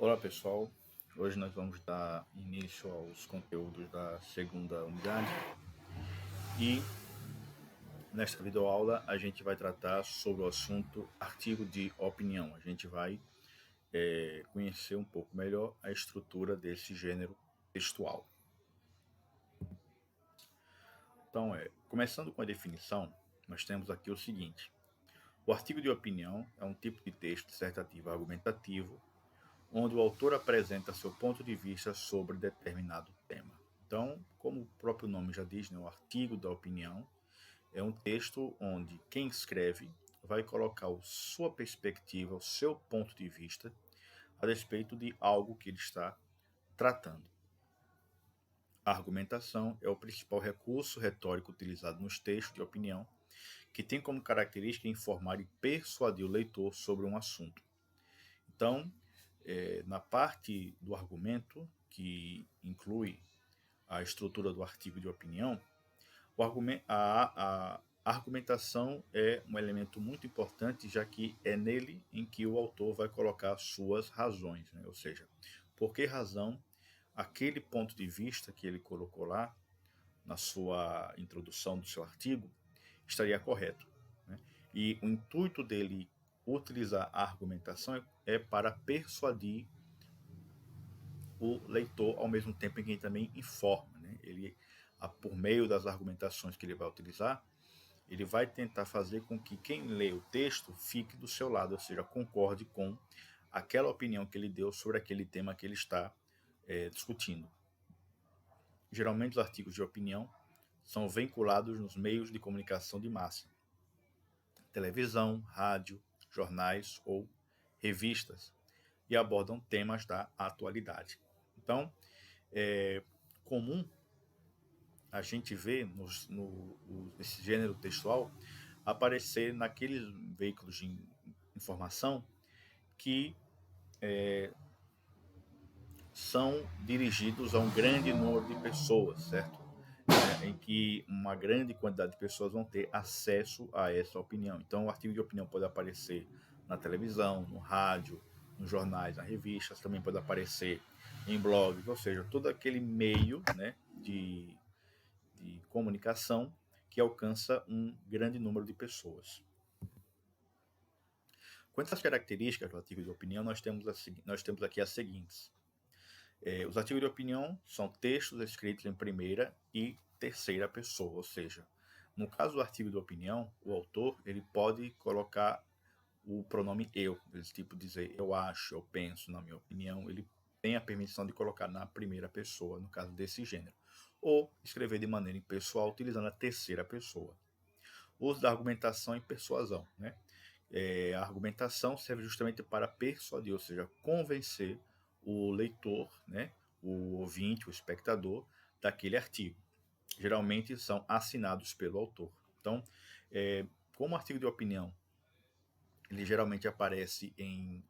Olá pessoal, hoje nós vamos dar início aos conteúdos da segunda unidade e nesta videoaula a gente vai tratar sobre o assunto artigo de opinião. A gente vai conhecer um pouco melhor a estrutura desse gênero textual. Então, começando com a definição, nós temos aqui o seguinte: o artigo de opinião é um tipo de texto dissertativo argumentativo onde o autor apresenta seu ponto de vista sobre determinado tema. Então, como o próprio nome já diz, o artigo da opinião é um texto onde quem escreve vai colocar a sua perspectiva, o seu ponto de vista a respeito de algo que ele está tratando. A argumentação é o principal recurso retórico utilizado nos textos de opinião, que tem como característica informar e persuadir o leitor sobre um assunto. Então, na parte do argumento, que inclui a estrutura do artigo de opinião, a argumentação é um elemento muito importante, já que é nele em que o autor vai colocar suas razões, né? Ou seja, por que razão aquele ponto de vista que ele colocou lá na sua introdução do seu artigo estaria correto, né? E o intuito dele utilizar a argumentação é para persuadir o leitor ao mesmo tempo em que ele também informa, né? Ele, por meio das argumentações que ele vai utilizar, ele vai tentar fazer com que quem lê o texto fique do seu lado, ou seja, concorde com aquela opinião que ele deu sobre aquele tema que ele está discutindo. Geralmente os artigos de opinião são vinculados nos meios de comunicação de massa, televisão, rádio, jornais ou revistas, e abordam temas da atualidade. Então, é comum a gente ver esse gênero textual aparecer naqueles veículos de informação que são dirigidos a um grande número de pessoas, certo? Em que uma grande quantidade de pessoas vão ter acesso a essa opinião. Então, o artigo de opinião pode aparecer na televisão, no rádio, nos jornais, nas revistas, também pode aparecer em blogs, ou seja, todo aquele meio, né, de comunicação que alcança um grande número de pessoas. Quanto às características do artigo de opinião, nós temos aqui as seguintes. Os artigos de opinião são textos escritos em primeira e terceira pessoa, ou seja, no caso do artigo de opinião, o autor ele pode colocar o pronome eu, tipo dizer eu acho, eu penso, na minha opinião, ele tem a permissão de colocar na primeira pessoa, no caso desse gênero, ou escrever de maneira impessoal utilizando a terceira pessoa. O uso da argumentação e persuasão, né? A argumentação serve justamente para persuadir, ou seja, convencer o leitor, né, o ouvinte, o espectador daquele artigo. Geralmente são assinados pelo autor. Então, como artigo de opinião, ele geralmente aparece em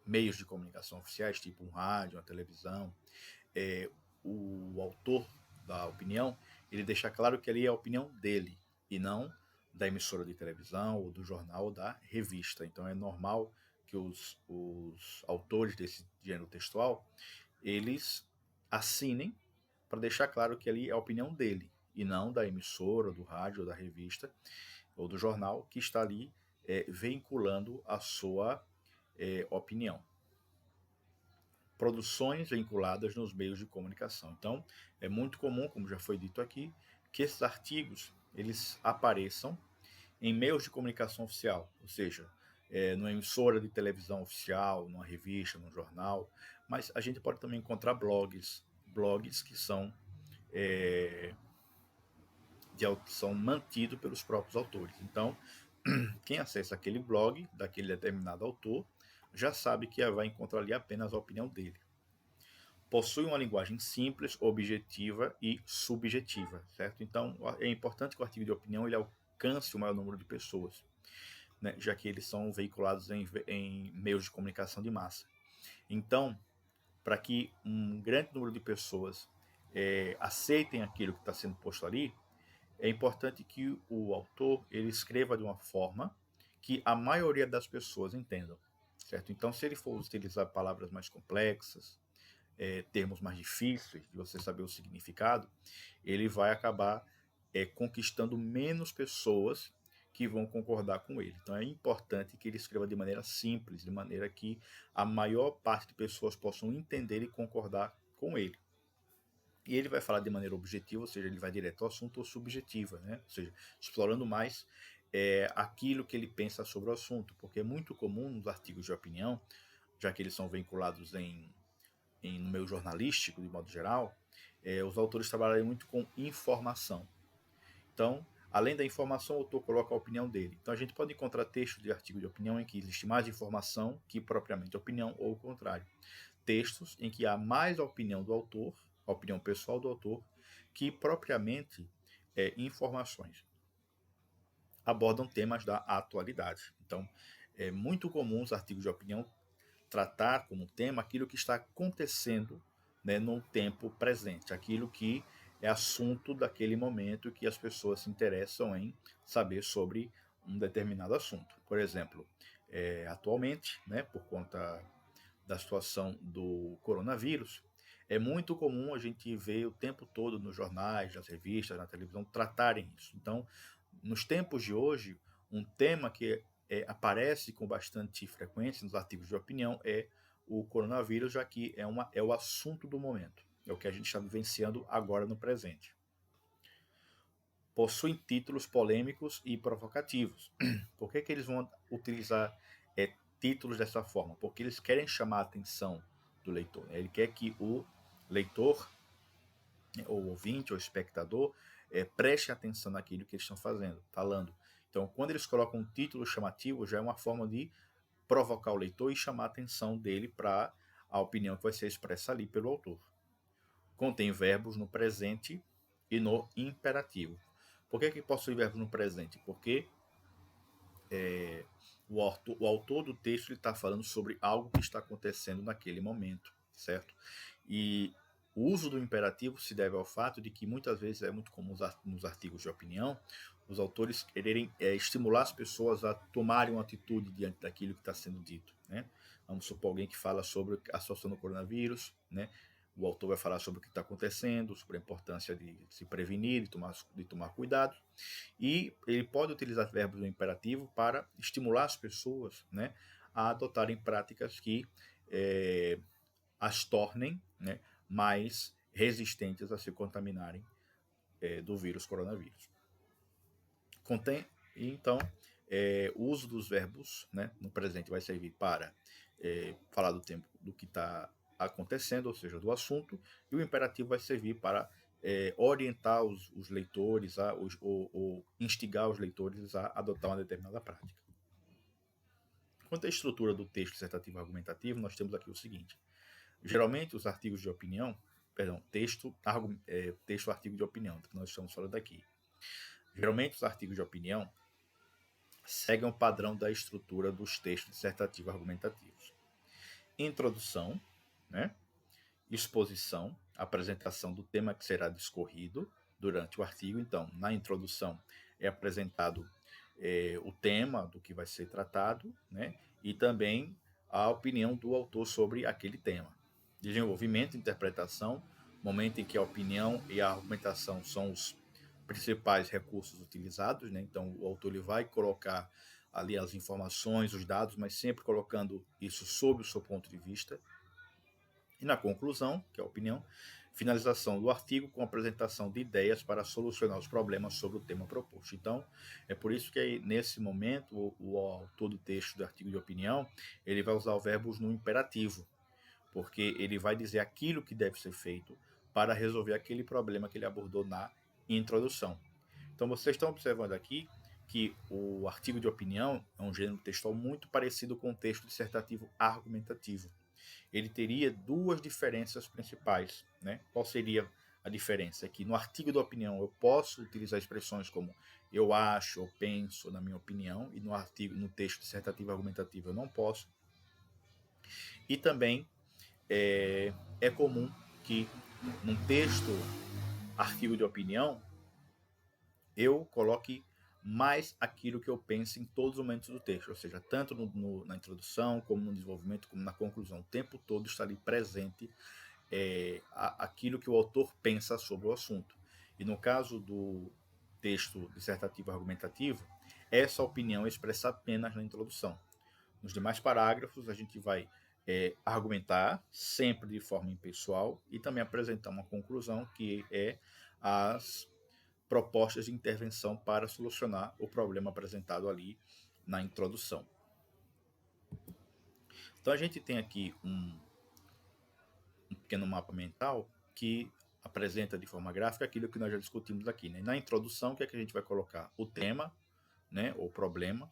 meios de comunicação oficiais, tipo um rádio, uma televisão. O autor da opinião, ele deixa claro que ali é a opinião dele e não da emissora de televisão ou do jornal ou da revista. Então é normal que os autores desse gênero textual, eles assinem para deixar claro que ali é a opinião dele e não da emissora, do rádio, ou da revista ou do jornal que está ali vinculando a sua opinião. Produções vinculadas nos meios de comunicação. Então, é muito comum, como já foi dito aqui, que esses artigos eles apareçam em meios de comunicação oficial, ou seja, numa emissora de televisão oficial, numa revista, num jornal, mas a gente pode também encontrar blogs que são são mantidos pelos próprios autores. Então, quem acessa aquele blog daquele determinado autor já sabe que vai encontrar ali apenas a opinião dele. Possui uma linguagem simples, objetiva e subjetiva, certo? Então, é importante que o artigo de opinião ele alcance o maior número de pessoas, né, já que eles são veiculados em meios de comunicação de massa. Então, para que um grande número de pessoas aceitem aquilo que está sendo posto ali, é importante que o autor ele escreva de uma forma que a maioria das pessoas entendam, certo? Então, se ele for utilizar palavras mais complexas, termos mais difíceis de você saber o significado, ele vai acabar conquistando menos pessoas que vão concordar com ele. Então é importante que ele escreva de maneira simples, de maneira que a maior parte de pessoas possam entender e concordar com ele. E ele vai falar de maneira objetiva, ou seja, ele vai direto ao assunto, ou subjetiva, né? Ou seja, explorando mais aquilo que ele pensa sobre o assunto, porque é muito comum nos artigos de opinião, já que eles são vinculados no meio jornalístico, de modo geral, os autores trabalham muito com informação. Então, além da informação, o autor coloca a opinião dele. Então, a gente pode encontrar textos de artigo de opinião em que existe mais informação que propriamente opinião, ou o contrário. Textos em que há mais a opinião do autor, a opinião pessoal do autor, que propriamente informações. Abordam temas da atualidade. Então, é muito comum os artigos de opinião tratar como tema aquilo que está acontecendo, né, no tempo presente, aquilo que é assunto daquele momento que as pessoas se interessam em saber sobre um determinado assunto. Por exemplo, atualmente, né, por conta da situação do coronavírus, é muito comum a gente ver o tempo todo nos jornais, nas revistas, na televisão, tratarem isso. Então, nos tempos de hoje, um tema que aparece com bastante frequência nos artigos de opinião é o coronavírus, já que é o assunto do momento. É o que a gente está vivenciando agora no presente. Possuem títulos polêmicos e provocativos. Por que eles vão utilizar títulos dessa forma? Porque eles querem chamar a atenção do leitor. Ele quer que o leitor, ou ouvinte, ou espectador, preste atenção naquilo que eles estão falando. Então, quando eles colocam um título chamativo, já é uma forma de provocar o leitor e chamar a atenção dele para a opinião que vai ser expressa ali pelo autor. Contém verbos no presente e no imperativo. Por que possui verbos no presente? Porque o autor do texto está falando sobre algo que está acontecendo naquele momento, certo? E o uso do imperativo se deve ao fato de que muitas vezes é muito comum nos artigos de opinião os autores quererem estimular as pessoas a tomarem uma atitude diante daquilo que está sendo dito, né? Vamos supor alguém que fala sobre a situação do coronavírus, né? O autor vai falar sobre o que está acontecendo, sobre a importância de se prevenir, de tomar cuidado. E ele pode utilizar verbos no imperativo para estimular as pessoas, né, a adotarem práticas que as tornem, né, mais resistentes a se contaminarem do vírus coronavírus. Então, o uso dos verbos, né, no presente vai servir para falar do tempo do que está acontecendo, ou seja, do assunto, e o imperativo vai servir para orientar os leitores ou instigar os leitores a adotar uma determinada prática. Quanto à estrutura do texto dissertativo argumentativo, nós temos aqui o seguinte. Geralmente, os artigos de opinião, texto, artigo de opinião, que nós estamos falando aqui. Geralmente, os artigos de opinião seguem o padrão da estrutura dos textos dissertativos argumentativos. Introdução, né? Exposição, apresentação do tema que será discorrido durante o artigo. Então, na introdução é apresentado o tema do que vai ser tratado, né? E também a opinião do autor sobre aquele tema. Desenvolvimento, interpretação, momento em que a opinião e a argumentação são os principais recursos utilizados, né? Então, o autor ele vai colocar ali as informações, os dados, mas sempre colocando isso sob o seu ponto de vista. E na conclusão, que é a opinião, finalização do artigo com apresentação de ideias para solucionar os problemas sobre o tema proposto. Então, é por isso que nesse momento o autor do texto do artigo de opinião, ele vai usar os verbos no imperativo, porque ele vai dizer aquilo que deve ser feito para resolver aquele problema que ele abordou na introdução. Então, vocês estão observando aqui que o artigo de opinião é um gênero textual muito parecido com o texto dissertativo argumentativo. Ele teria duas diferenças principais, né? Qual seria a diferença? É que no artigo de opinião eu posso utilizar expressões como eu acho, eu penso, na minha opinião, e no texto dissertativo argumentativo eu não posso. E também é comum que num texto artigo de opinião eu coloque mais aquilo que eu penso em todos os momentos do texto, ou seja, tanto na introdução, como no desenvolvimento, como na conclusão. O tempo todo está ali presente aquilo que o autor pensa sobre o assunto. E no caso do texto dissertativo argumentativo, essa opinião é expressa apenas na introdução. Nos demais parágrafos, a gente vai argumentar, sempre de forma impessoal, e também apresentar uma conclusão, que é as propostas de intervenção para solucionar o problema apresentado ali na introdução. Então, a gente tem aqui um pequeno mapa mental que apresenta de forma gráfica aquilo que nós já discutimos aqui, né? Na introdução, o que é que a gente vai colocar? O tema, né, ou problema,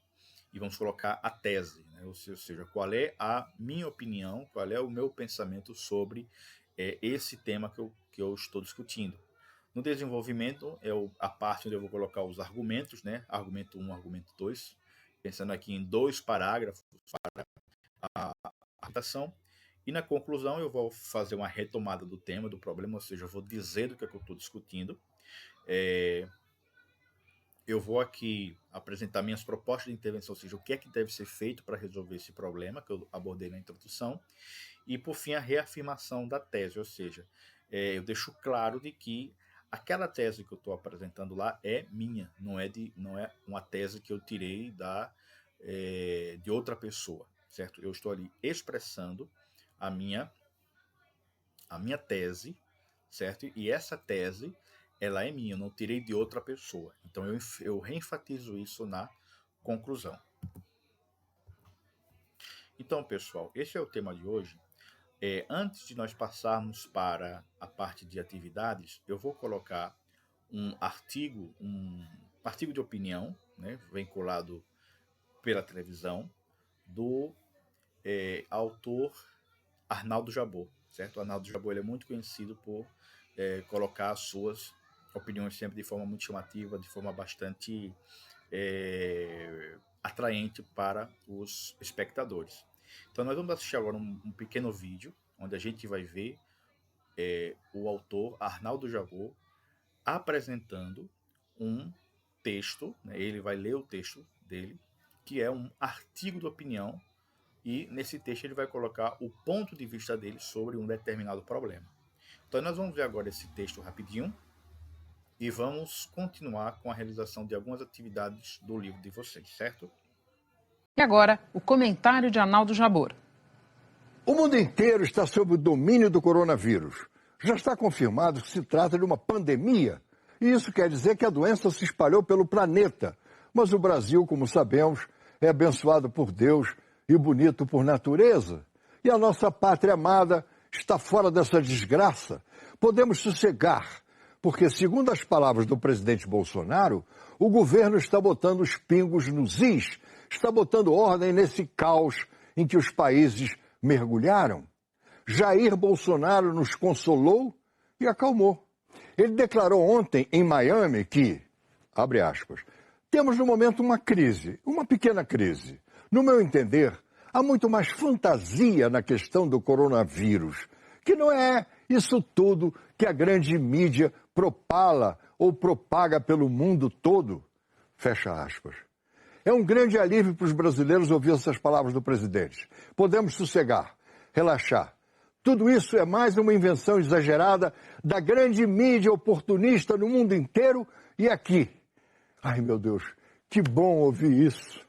e vamos colocar a tese, né? Ou seja, qual é a minha opinião, qual é o meu pensamento sobre esse tema que eu estou discutindo. No desenvolvimento é a parte onde eu vou colocar os argumentos, né? Argumento 1, argumento 2, pensando aqui em 2 parágrafos para a argumentação. E na conclusão eu vou fazer uma retomada do tema, do problema, ou seja, eu vou dizer do que eu estou discutindo. Eu vou aqui apresentar minhas propostas de intervenção, ou seja, o que é que deve ser feito para resolver esse problema que eu abordei na introdução. E, por fim, a reafirmação da tese, ou seja, eu deixo claro de que aquela tese que eu estou apresentando lá é minha, não é uma tese que eu tirei de outra pessoa, certo? Eu estou ali expressando a minha tese, certo? E essa tese, ela é minha, eu não tirei de outra pessoa. Então, eu reenfatizo isso na conclusão. Então, pessoal, esse é o tema de hoje. Antes de nós passarmos para a parte de atividades, eu vou colocar um artigo de opinião, né, vinculado pela televisão, do autor Arnaldo Jabbour, certo? O Arnaldo Jabbour, ele é muito conhecido por colocar as suas opiniões sempre de forma muito chamativa, de forma bastante atraente para os espectadores. Então, nós vamos assistir agora um pequeno vídeo, onde a gente vai ver o autor Arnaldo Jabbour apresentando um texto, né? Ele vai ler o texto dele, que é um artigo de opinião, e nesse texto ele vai colocar o ponto de vista dele sobre um determinado problema. Então, nós vamos ver agora esse texto rapidinho e vamos continuar com a realização de algumas atividades do livro de vocês, certo? E agora, o comentário de Arnaldo Jabbour. O mundo inteiro está sob o domínio do coronavírus. Já está confirmado que se trata de uma pandemia. E isso quer dizer que a doença se espalhou pelo planeta. Mas o Brasil, como sabemos, é abençoado por Deus e bonito por natureza. E a nossa pátria amada está fora dessa desgraça. Podemos sossegar, porque, segundo as palavras do presidente Bolsonaro, o governo está botando os pingos nos is, está botando ordem nesse caos em que os países mergulharam. Jair Bolsonaro nos consolou e acalmou. Ele declarou ontem em Miami que, abre aspas, temos no momento uma crise, uma pequena crise. No meu entender, há muito mais fantasia na questão do coronavírus, que não é isso tudo que a grande mídia propala ou propaga pelo mundo todo. Fecha aspas. É um grande alívio para os brasileiros ouvir essas palavras do presidente. Podemos sossegar, relaxar. Tudo isso é mais uma invenção exagerada da grande mídia oportunista no mundo inteiro e aqui. Ai, meu Deus, que bom ouvir isso.